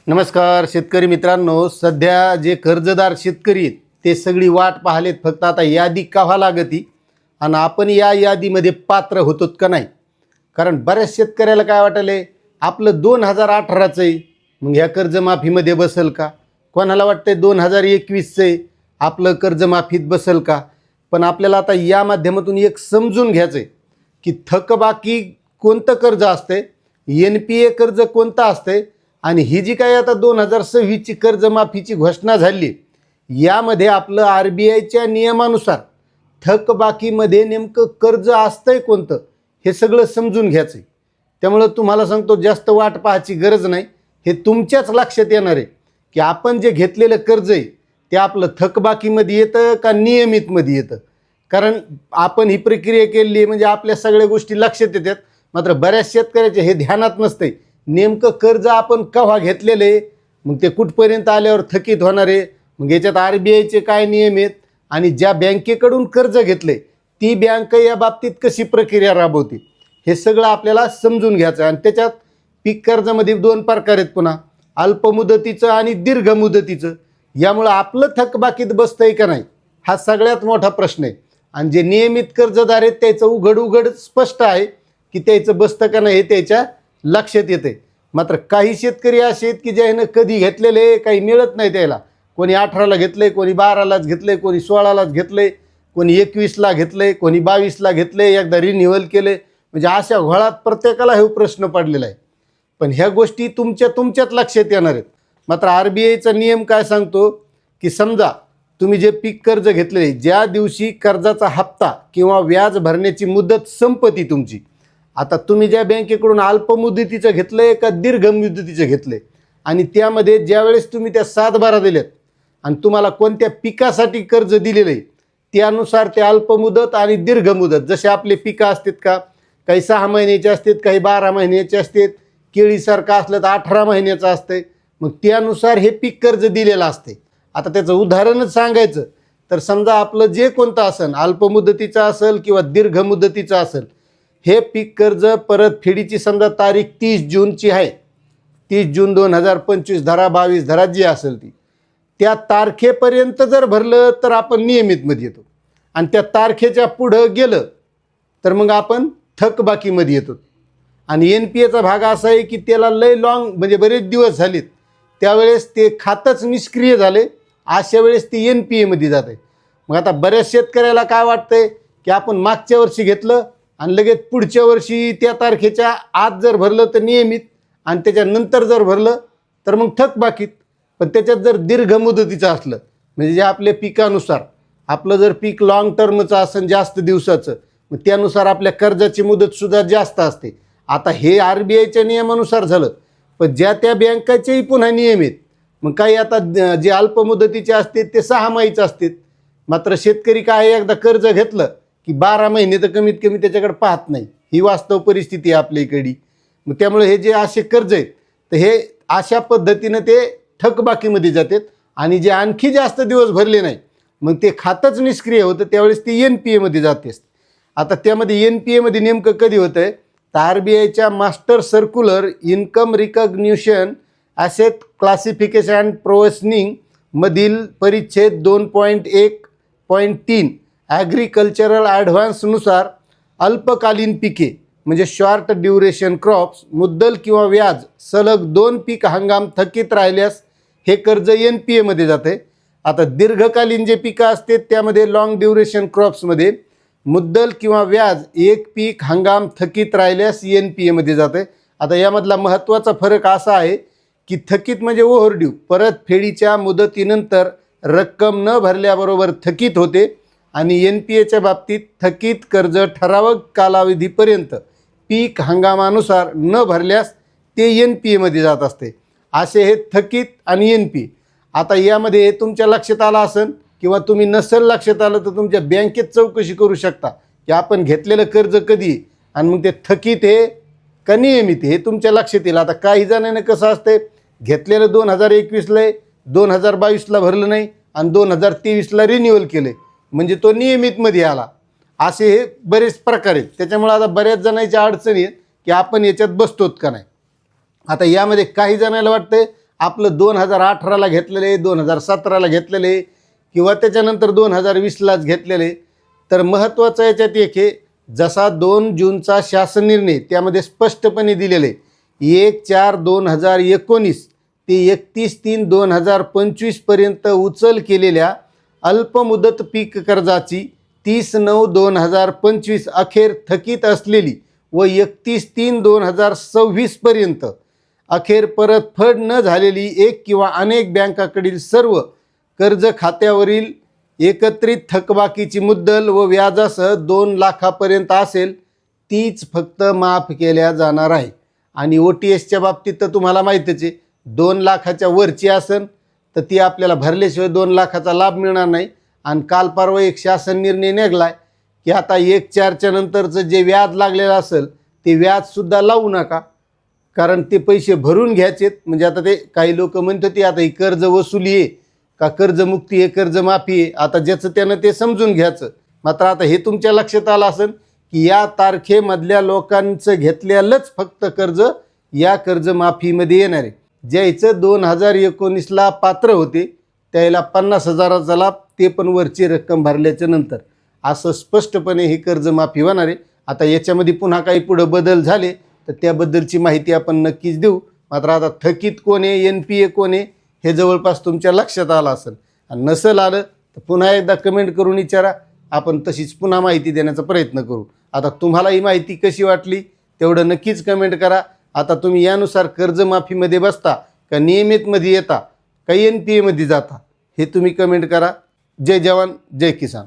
नमस्कार शेतकरी मित्रांनो, सध्या जे कर्जदार शेतकरी आहेत ते सगळी वाट पाहलेत, फक्त आता यादी कव्हा लागती आणि आपण या यादीमध्ये पात्र होतो का नाही. कारण बऱ्याच शेतकऱ्याला काय वाटले, आपलं 2018चं आहे मग ह्या कर्जमाफीमध्ये बसेल का, कोणाला वाटतंय 2021चं आहे आपलं कर्जमाफीत बसेल का. पण आपल्याला आता या माध्यमातून एक समजून घ्यायचं आहे की थकबाकी कोणतं कर्ज असते, NPA कर्ज कोणतं असते आणि ही जी काही आता 2026ची कर्जमाफीची घोषणा झाली यामध्ये आपलं RBIच्या नियमानुसार थकबाकीमध्ये नेमकं कर्ज असतंय कोणतं हे सगळं समजून घ्यायचं आहे. त्यामुळं तुम्हाला सांगतो, जास्त वाट पाहायची गरज नाही. हे तुमच्याच लक्षात येणार आहे की आपण जे घेतलेलं कर्ज आहे ते आपलं थकबाकीमध्ये येतं का नियमितमध्ये येतं. कारण आपण ही प्रक्रिया केली आहे म्हणजे आपल्या सगळ्या गोष्टी लक्षात येतात. मात्र बऱ्याच शेतकऱ्याचे हे ध्यानात नसते, नेमकं कर्ज आपण केव्हा घेतलेलं आहे, मग ते कुठपर्यंत आल्यावर थकीत होणार आहे, मग याच्यात RBIचे काय नियम आहेत आणि ज्या बँकेकडून कर्ज घेतले ती बँक या बाबतीत कशी प्रक्रिया राबवते हे सगळं आपल्याला समजून घ्यायचं. आणि त्याच्यात पीक कर्जामध्ये 2 प्रकार आहेत, पुन्हा अल्पमुदतीचं आणि दीर्घ मुदतीचं. यामुळं आपलं थकबाकीत बसतंय का नाही हा सगळ्यात मोठा प्रश्न आहे. आणि जे नियमित कर्जदार आहेत त्याचं उघड स्पष्ट आहे की त्याचं बसतं का नाही हे त्याच्या लक्षात येते. मात्र काही शेतकरी असे आहेत की ज्यानं कधी घेतलेले काही मिळत नाही त्याला. कोणी 18ला घेतले, कोणी 12लाच घेतले, कोणी 16लाच घेतले, कोणी 21ला घेतले, कोणी 22ला घेतले, एकदा रिन्युअल केले. म्हणजे अशा घोळात प्रत्येकाला हे प्रश्न पडलेला आहे. पण ह्या गोष्टी तुमच्यात लक्षात येणार आहेत. मात्र RBIचा नियम काय सांगतो की समजा तुम्ही जे पीक कर्ज घेतलेले, ज्या दिवशी कर्जाचा हप्ता किंवा व्याज भरण्याची मुदत संपती तुमची, आता तुम्ही ज्या बँकेकडून अल्पमुदतीचं घेतलंय का दीर्घ मुदतीचं घेतलंय आणि त्यामध्ये ज्यावेळेस तुम्ही त्या 7 बारा दिल्यात आणि तुम्हाला कोणत्या पिकासाठी कर्ज दिलेलं आहे त्यानुसार ते अल्पमुदत आणि दीर्घ मुदत, जसे आपले पिकं असतात का, काही 6 महिन्याचे असतात, काही 12 महिन्याचे असतात, केळीसारखं असलं तर 18 महिन्याचं असतंय. मग त्यानुसार हे पीक कर्ज दिलेलं असते. आता त्याचं उदाहरणच सांगायचं तर समजा आपलं जे कोणतं असेल, अल्पमुदतीचं असेल किंवा दीर्घ मुदतीचं असेल, हे पीक कर्ज परतफेडीची समजा तारीख 30 जूनची आहे, 30 जून 2025 धरा, 22 धरा, जी असेल ती, त्या तारखेपर्यंत जर भरलं तर आपण नियमितमध्ये येतो आणि त्या तारखेच्या पुढं गेलं तर मग आपण थकबाकीमध्ये येतो. आणि NPAचा भाग असा आहे की त्याला लय लॉंग म्हणजे बरेच दिवस झालेत त्यावेळेस ते खातंच निष्क्रिय झाले, अशा वेळेस ते NPAमध्ये जाते. मग आता बऱ्याच शेतकऱ्याला काय वाटतंय की आपण मागच्या वर्षी घेतलं आणि लगेच पुढच्या वर्षी त्या तारखेच्या आत जर भरलं तर नियमित आणि त्याच्यानंतर जर भरलं तर मग थकबाकीत. पण त्याच्यात जर दीर्घ मुदतीचं असलं म्हणजे जे आपल्या पिकानुसार, आपलं जर पीक लॉंग टर्मचं असेल जास्त दिवसाचं, मग त्यानुसार आपल्या कर्जाची मुदतसुद्धा जास्त असते. आता हे RBIच्या नियमानुसार झालं, पण ज्या त्या बँकाचेही पुन्हा नियम आहेत. मग काही आता जे अल्पमुदतीचे असतात ते 6 महिन्याचे असतात. मात्र शेतकरी काय एकदा कर्ज घेतलं की 12 महिने तर कमीत कमी त्याच्याकडे पाहत नाही. ही वास्तव परिस्थिती आहे आपल्या इकडे. मग त्यामुळे हे जे असे कर्ज आहेत तर हे अशा पद्धतीनं ते थकबाकीमध्ये जातात आणि जे आणखी जास्त दिवस भरले नाही मग ते खातंच निष्क्रिय होतं, त्यावेळेस ते NPAमध्ये जाते. आता त्यामध्ये NPAमध्ये नेमकं कधी होतं आहे तर RBIच्या master circular income recognition asset classification and provisioning मधील परिच्छेद 2.1.3 ॲग्रिकल्चरल ॲडव्हान्सनुसार अल्पकालीन पिके म्हणजे शॉर्ट ड्युरेशन क्रॉप्स, मुद्दल किंवा व्याज सलग 2 पीक हंगाम थकीत राहिल्यास हे कर्ज NPAमध्ये जाते. आता दीर्घकालीन जे पिकं असते त्यामध्ये लॉंग ड्युरेशन क्रॉप्समध्ये मुद्दल किंवा व्याज 1 पीक हंगाम थकीत राहिल्यास NPAमध्ये जाते. आता यामधला महत्त्वाचा फरक असा आहे की थकीत म्हणजे ओव्हरड्यू, परतफेडीच्या मुदतीनंतर रक्कम न भरल्याबरोबर थकीत होते आणि NPAच्या बाबतीत थकीत कर्ज ठराविक कालावधीपर्यंत पीक हंगामानुसार न भरल्यास ते NPAमध्ये जात असते. असे हे थकीत आणि NPA. आता यामध्ये तुमच्या लक्षात आलं असेल किंवा तुम्ही नसेल लक्षात आलं तर तुमच्या बँकेत चौकशी करू शकता की आपण घेतलेलं कर्ज कधी आणि मग ते थकीत आहे का नियमित हे तुमच्या लक्षात येईल. आता काही जणांना कसं असते, घेतलेलं 2021ला आहे, 2022ला भरलं नाही आणि 2023ला रिन्युअल केले म्हणजे तो नियमितमध्ये आला. असे हे बरेच प्रकार आहेत. त्याच्यामुळे आता बऱ्याच जणांच्या अडचणी आहेत की आपण याच्यात बसतोत का नाही. आता यामध्ये काही जणांना वाटतंय आपलं 2018ला घेतलेले, 2017ला घेतलेले किंवा त्याच्यानंतर 2020लाच घेतलेले, तर महत्त्वाचं याच्यात एक आहे, जसा 2 जूनचा शासन निर्णय त्यामध्ये स्पष्टपणे दिलेले 1/4/2019 ते 31/3/2025 पर्यंत उचल केलेल्या अल्पमुदत पीक कर्जाची 30/9/2025 अखेर थकीत असलेली व 31/3/2026 पर्यंत अखेर परतफेड न झालेली एक किंवा अनेक बँकाकडील सर्व कर्ज खात्यावरील एकत्रित थकबाकीची मुद्दल व व्याजासह 2 लाखापर्यंत असेल तीच फक्त माफ केल्या जाणार आहे. आणि OTSच्या बाबतीत तर तुम्हाला माहीतच आहे, 2 लाखाच्या वरची असेल तर ती आपल्याला भरल्याशिवाय 2 लाखाचा लाभ मिळणार नाही. आणि काल परवा एक शासन निर्णय निघाला आहे की आता 1/4च्या नंतरचं जे व्याज लागलेलं असेल ते व्याजसुद्धा लावू नका, कारण ते पैसे भरून घ्यायचेत. म्हणजे आता ते काही लोक म्हणत होते आता ही कर्ज वसुली आहे का कर्जमुक्ती आहे, कर्जमाफी आहे, आता ज्याचं त्यानं ते समजून घ्यायचं. मात्र आता हे तुमच्या लक्षात आलं असेल की या तारखेमधल्या लोकांचं घेतलेलंच फक्त कर्ज या कर्जमाफीमध्ये येणार आहे. ज्याचं 2019ला पात्र होते त्याला 50,000चा लाभ, ते पण वरची रक्कम भरल्याच्या नंतर, असं स्पष्टपणे ही कर्जमाफी होणार आहे. आता याच्यामध्ये पुन्हा काही पुढं बदल झाले तर त्याबद्दलची माहिती आपण नक्कीच देऊ. मात्र आता थकीत कोण आहे, NPA कोण आहे हे जवळपास तुमच्या लक्षात आलं असेल. आणि नसेल आलं तर पुन्हा एकदा कमेंट करून विचारा, आपण तशीच पुन्हा माहिती देण्याचा प्रयत्न करू. आता तुम्हाला ही माहिती कशी वाटली तेवढं नक्कीच कमेंट करा. आता तुम्ही यानुसार कर्जमाफीमध्ये बसता का नियमितमध्ये येता का NPAमध्ये जाता हे तुम्ही कमेंट करा. जय जवान जय किसान.